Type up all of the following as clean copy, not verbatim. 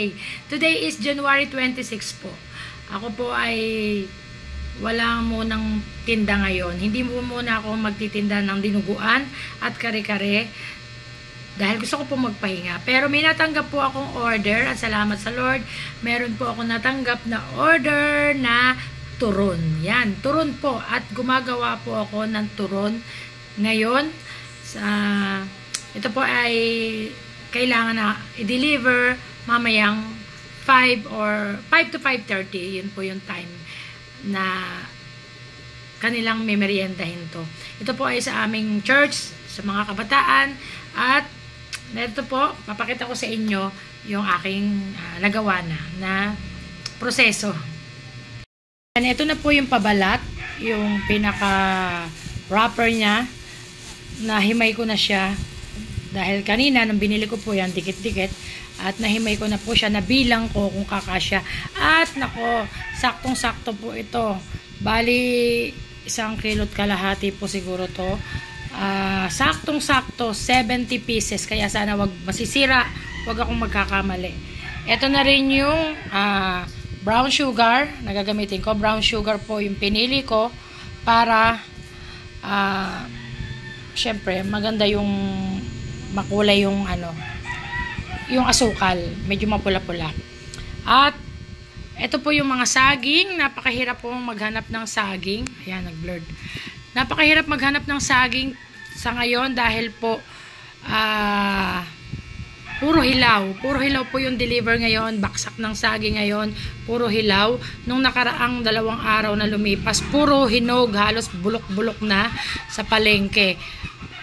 today. Today is January 26 po. Ako po ay wala munang tinda ngayon. Hindi mo muna ako magtitinda ng dinuguan at kare-kare dahil gusto ko po magpahinga. Pero may natanggap po akong order at salamat sa Lord. Meron po ako natanggap na order na turon. Yan, turon po. At gumagawa po ako ng turon ngayon. Ito po ay kailangan na i-deliver mamayang 5 to 5:30. Yun po yung time na kanilang memeryendahin to. Ito po ay sa aming church, sa mga kabataan, at ito po, papakita ko sa inyo yung aking nagawa na proseso. And ito na po yung pabalat, yung pinaka wrapper niya, nahimay ko na siya dahil kanina nung binili ko po yan, dikit-dikit, at nahimay ko na po siya, nabilang ko kung kakasya. At nako, saktong-sakto po ito. Bali, 1 kilo't kalahati po siguro to. Saktong-sakto, 70 pieces. Kaya sana wag masisira, wag akong magkakamali. Ito na rin yung brown sugar na gagamitin ko. Brown sugar po yung pinili ko para syempre maganda yung makulay yung yung asukal, medyo mapula-pula. At ito po yung mga saging. Napakahirap po maghanap ng saging. Ayan, nag-blurred. Napakahirap maghanap ng saging sa ngayon dahil po puro hilaw. Puro hilaw po yung deliver ngayon. Baksak ng saging ngayon. Puro hilaw. Nung nakaraang 2 araw na lumipas, puro hinog. Halos bulok-bulok na sa palengke.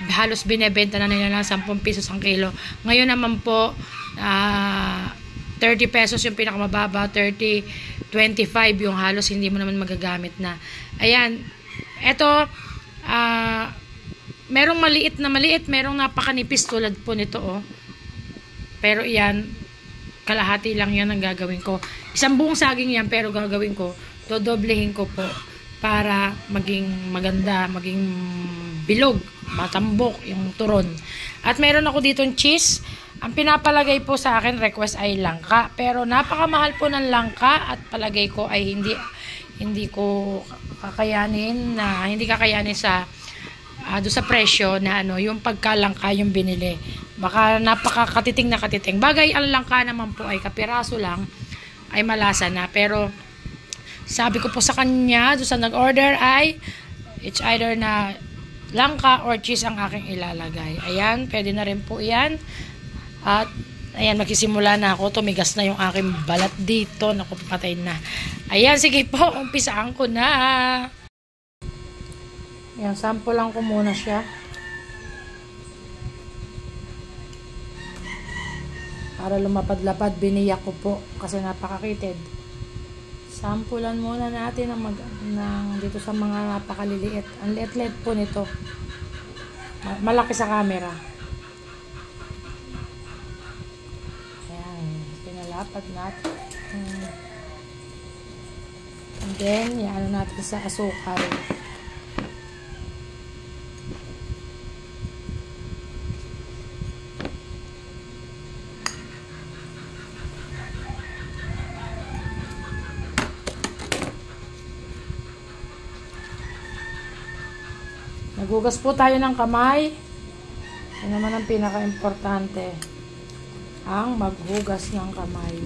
Halos binebenta na nila ng 10 pesos ang kilo. Ngayon naman po, 30 pesos yung pinakamababa, 30, 25 yung halos hindi mo naman magagamit na. Ayan, eto, merong maliit na maliit, merong napakanipis tulad po nito, oh. Pero iyan, kalahati lang yan ang gagawin ko. Isang buong saging yan, pero gagawin ko, dodoblehin ko po para maging maganda, maging bilog, matambok yung turon. At meron ako ditong cheese. Ang pinapalagay po sa akin, request ay langka. Pero napakamahal po ng langka at palagay ko ay hindi ko kakayanin na hindi kakayanin sa doon sa presyo na yung pagkalangka yung binili. Baka napakakatiting na katiting. Bagay ang langka naman po ay kapiraso lang ay malasa na. Pero sabi ko po sa kanya, doon sa nag-order ay it's either na langka or cheese ang aking ilalagay. Ayan, pwede na rin po yan. At ayan, magsisimula na ako. Tumigas na yung aking balat dito. Naku, patay na. Ayan, sige po, umpisaan ko na. Ayan, sample lang ko muna siya. Para lumapad-lapad, biniyak ko po kasi napakakitid. Sampulan muna natin ng dito sa mga napakaliliit. Ang liit-liit po nito. Malaki sa camera. Ayan, pinalapad natin. And then, yan natin sa asukal. Nagugas po tayo ng kamay. Yan naman ang pinaka-importante. Ang maghugas ng kamay.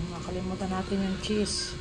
Nakalimutan natin yung cheese.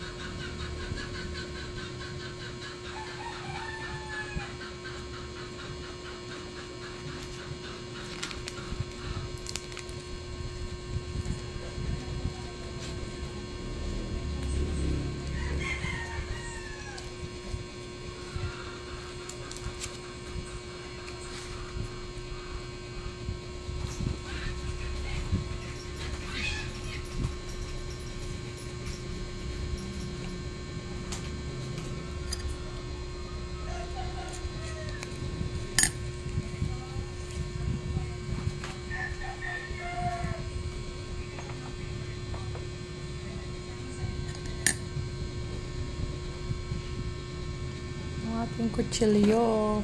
kutsilyo.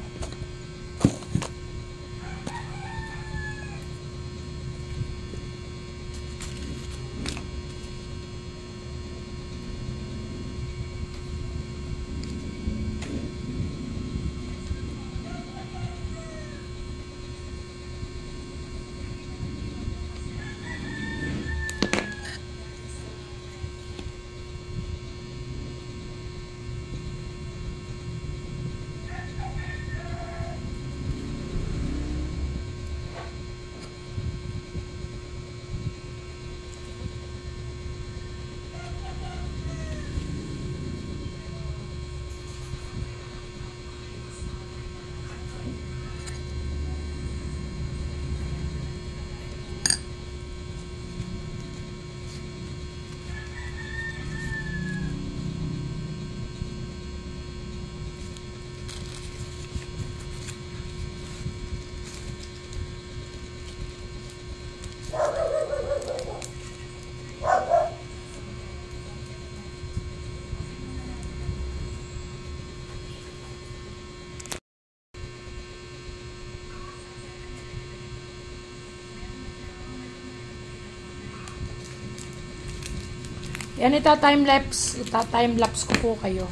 Yan, ita-time lapse ko po kayo.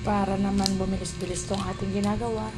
Para naman bumilis-bilis tong ating ginagawa.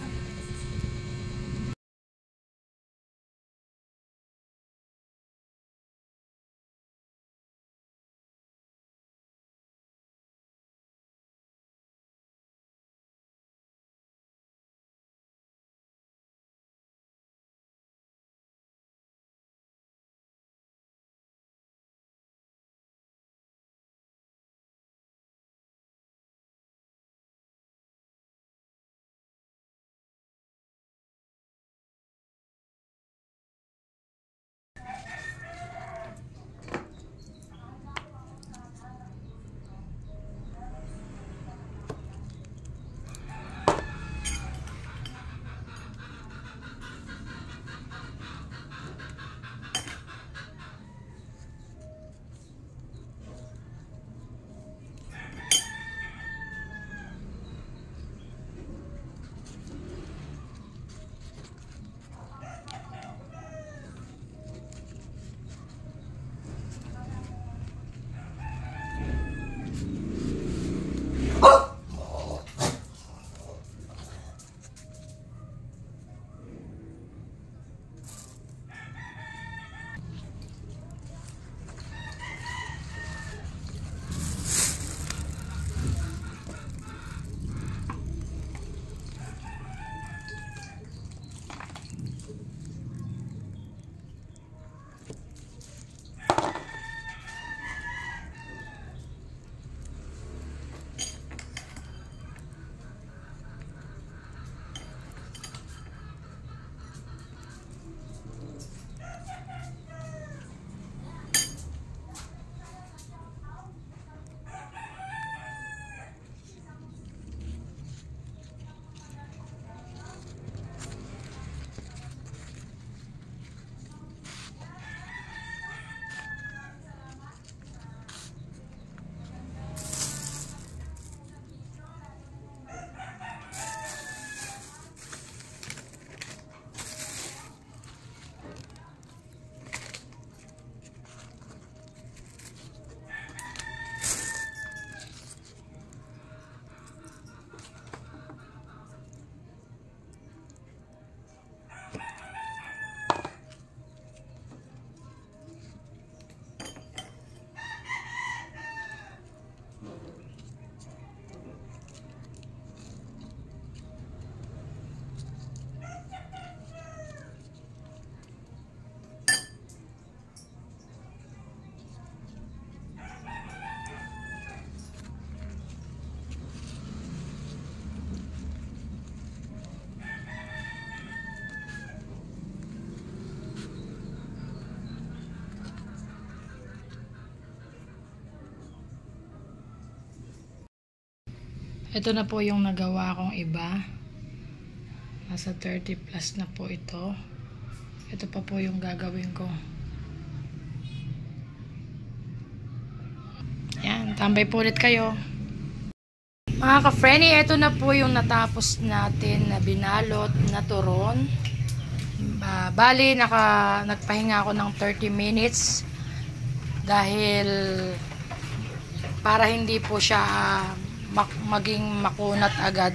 Ito na po yung nagawa kong iba. Nasa 30 plus na po ito. Ito pa po yung gagawin ko. Yan, tambay po ulit kayo. Mga ka-frenny, ito na po yung natapos natin na binalot na turon. Bali, nagpahinga ako ng 30 minutes dahil para hindi po siya maging makunat agad.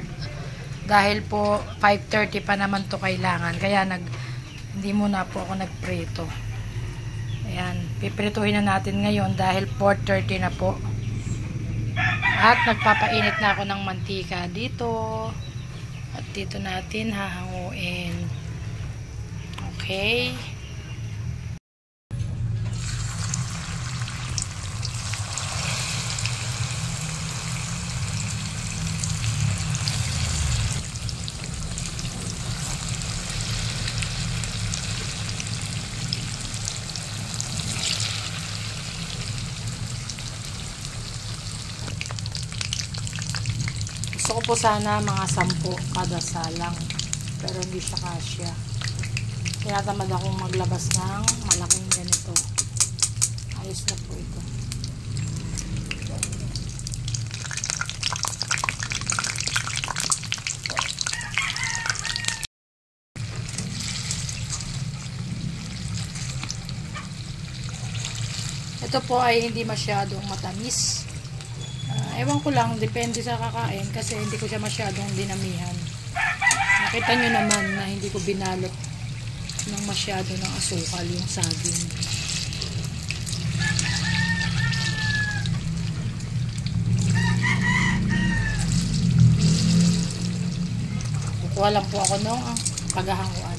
Dahil po 5:30 pa naman to kailangan. Kaya hindi muna po ako nagprito. Ayan, piprituhin na natin ngayon dahil 4:30 na po. At nagpapainit na ako ng mantika dito. At dito natin hahanguin. Okay. Gusto ko po sana mga 10 kada salang. Pero hindi siya kasya. Kaya tamad akong maglabas ng malaking ganito. Ayos na po ito. Ito po ay hindi masyadong matamis. Ewan ko lang, depende sa kakain kasi hindi ko siya masyadong dinamihan. Nakita nyo naman na hindi ko binalot ng masyado ng asukal yung saging. Kukuha lang po ako ng paghahanguan.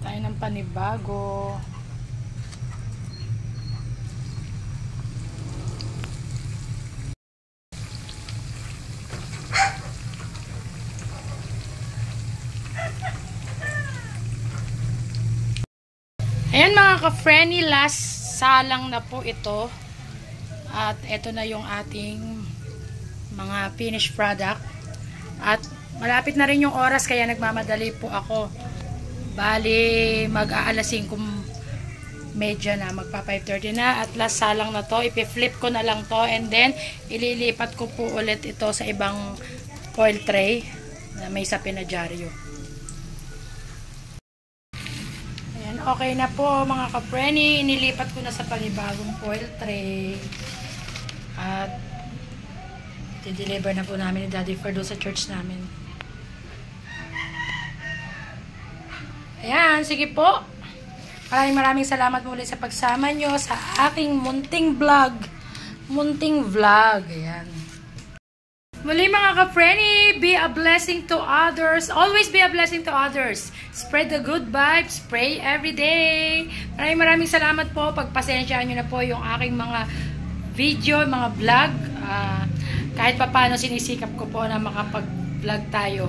Tayo ng panibago. Ayan mga ka-frenny, last salang na po ito. At ito na yung ating mga finished product. At malapit na rin yung oras kaya nagmamadali po ako. Bali, mag-aalas 5:30 na, magpa 5:30 na, at last salang na to, ipi-flip ko na lang to, and then, ililipat ko po ulit ito sa ibang foil tray, na may sapin na dyaryo. Ayan, okay na po mga ka-frenny, inilipat ko na sa panibagong foil tray, at, i-deliver na po namin ni Daddy Ferdo sa church namin. Ayan, sige po. Maraming salamat muli sa pagsama nyo sa aking munting vlog. Munting vlog. Ayan. Muli mga ka-frenny, be a blessing to others. Always be a blessing to others. Spread the good vibes. Pray every day. Maraming salamat po. Pagpasensyaan nyo na po yung aking mga video, mga vlog. Kahit paano sinisikap ko po na makapag-vlog tayo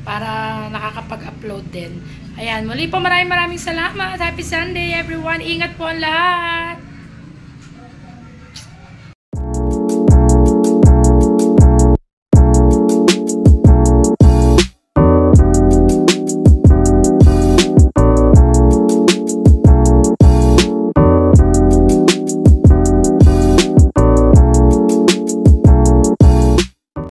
para nakakapag-upload din. Ayan, muli po maraming salamat. Happy Sunday everyone. Ingat po ang lahat.